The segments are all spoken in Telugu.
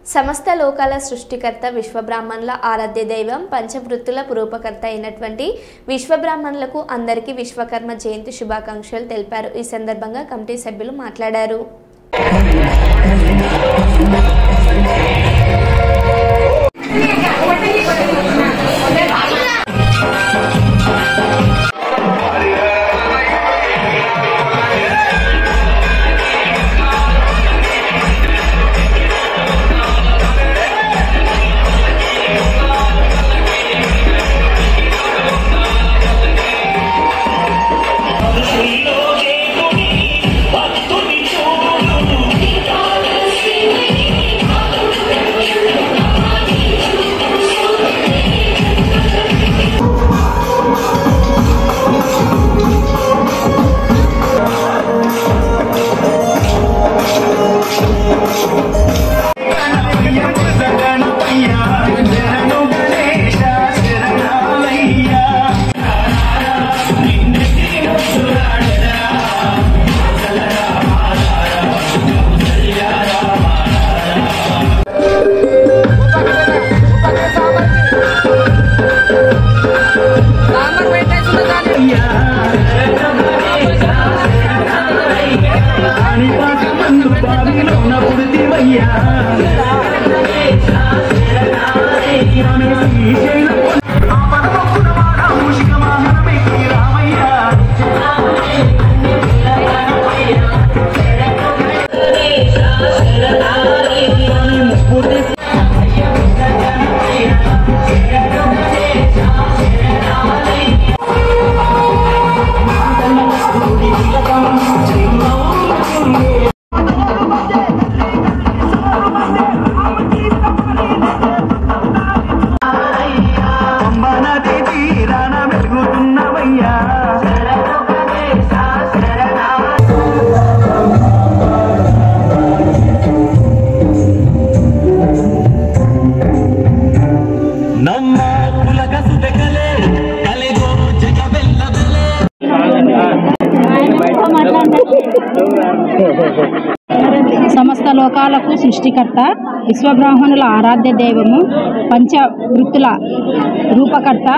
సమస్త లోకాల సృష్టికర్త విశ్వబ్రాహ్మణుల ఆరాధ్య దైవం పంచవృత్తుల రూపకర్త అయినటువంటి విశ్వబ్రాహ్మణులకు అందరికీ విశ్వకర్మ జయంతి శుభాకాంక్షలు తెలిపారు। ఈ సందర్భంగా కమిటీ సభ్యులు మాట్లాడారు। సమస్త లోకాలకు సృష్టికర్త విశ్వబ్రాహ్మణుల ఆరాధ్య దైవము పంచవృత్తుల రూపకర్త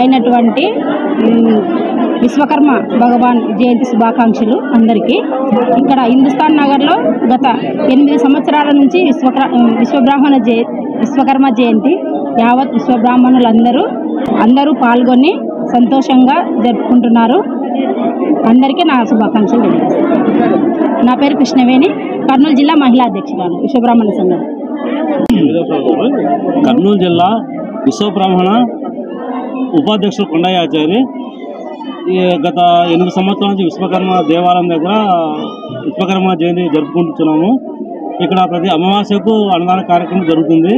అయినటువంటి విశ్వకర్మ భగవాన్ జయంతి శుభాకాంక్షలు అందరికీ। ఇక్కడ హిందుస్థాన్ నగర్లో గత 8 సంవత్సరాల నుంచి విశ్వకర్మ జయంతి యావత్ విశ్వబ్రాహ్మణులందరూ పాల్గొని సంతోషంగా జరుపుకుంటున్నారు। అందరికీ నా శుభాకాంక్షలు తెలియజేస్తాను। నా పేరు కృష్ణవేణి, కర్నూలు జిల్లా మహిళా అధ్యక్షురాలు విశ్వబ్రాహ్మణ సంఘం। కర్నూలు జిల్లా విశ్వబ్రాహ్మణ ఉపాధ్యక్షులు కొండయాచారి గత 8 సంవత్సరాల నుంచి విశ్వకర్మ దేవాలయం దగ్గర విశ్వకర్మ జయంతి జరుపుకుంటున్నాము। ఇక్కడ ప్రతి అమావాస్యకు అన్నదాన కార్యక్రమం జరుగుతుంది।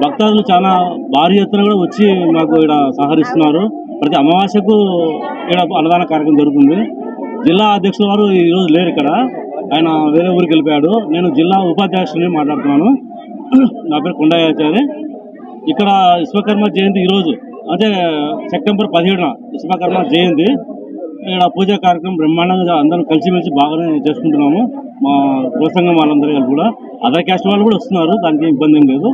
భక్తాదులు చాలా భారీ ఎత్తున కూడా వచ్చి మాకు ఇక్కడ సహకరిస్తున్నారు। ప్రతి అమావాస్యకు ఇక్కడ అన్నదాన కార్యక్రమం జరుగుతుంది। జిల్లా అధ్యక్షుల వారు ఈరోజు లేరు, ఇక్కడ ఆయన వేరే ఊరికి వెళ్ళిపోయాడు। నేను జిల్లా ఉపాధ్యక్షుడిని మాట్లాడుతున్నాను। నా పేరు కొండయాచారి। ఇక్కడ విశ్వకర్మ జయంతి ఈరోజు అంటే సెప్టెంబర్ 17న విశ్వకర్మ జయంతి ఇక్కడ పూజా కార్యక్రమం బ్రహ్మాండంగా అందరం కలిసిమెలిసి బాగానే చేసుకుంటున్నాము। మా కులసంఘం వాళ్ళందరూ కూడా అదర్ క్యాస్ట్ వాళ్ళు కూడా వస్తున్నారు, దానికి ఇబ్బంది ఏం లేదు।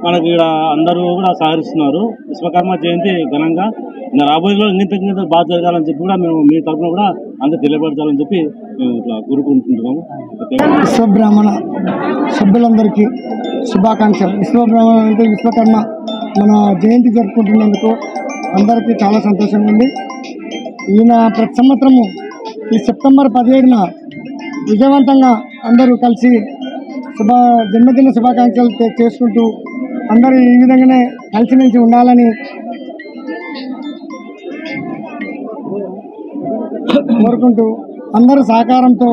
మనకి ఇక్కడ అందరూ కూడా సహకరిస్తున్నారు। విశ్వకర్మ జయంతి ఘనంగా ఇంకా రాబోయేలో ఇంత బాగా జరగాలని చెప్పి కూడా మేము మీ తరఫున కూడా అందరూ తెలియపరచాలని చెప్పి మేము ఇట్లా కోరుకుంటున్నాము। విశ్వబ్రాహ్మణ సభ్యులందరికీ శుభాకాంక్షలు। విశ్వబ్రాహ్మణ అంటే విశ్వకర్మ మన జయంతి జరుపుకుంటున్నందుకు అందరికీ చాలా సంతోషంగా ఉంది। ఈయన ప్రతి సంవత్సరము ఈ సెప్టెంబర్ 17న విజయవంతంగా అందరూ కలిసి జన్మదిన శుభాకాంక్షలు చేసుకుంటూ అందరూ ఈ విధంగానే కలిసిమెలిసి ఉండాలని కోరుకుంటూ అందరి సహకారంతో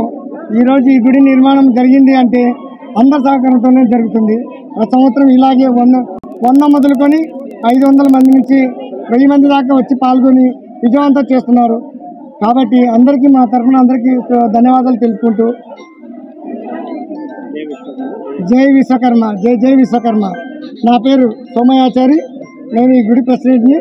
ఈరోజు ఈ గుడి నిర్మాణం జరిగింది అంటే అందరి సహకారంతోనే జరుగుతుంది। ప్రతి సంవత్సరం ఇలాగే 100 మొదలుకొని 500 మంది నుంచి 1000 మంది దాకా వచ్చి పాల్గొని విజయవంతం చేస్తున్నారు। కాబట్టి అందరికీ మా తరఫున అందరికీ ధన్యవాదాలు తెలుపుకుంటూ జై విశ్వకర్మ, జై జై విశ్వకర్మ। నా పేరు సోమయాచారి, నేను ఈ గుడి ప్రెసిడెంట్ని।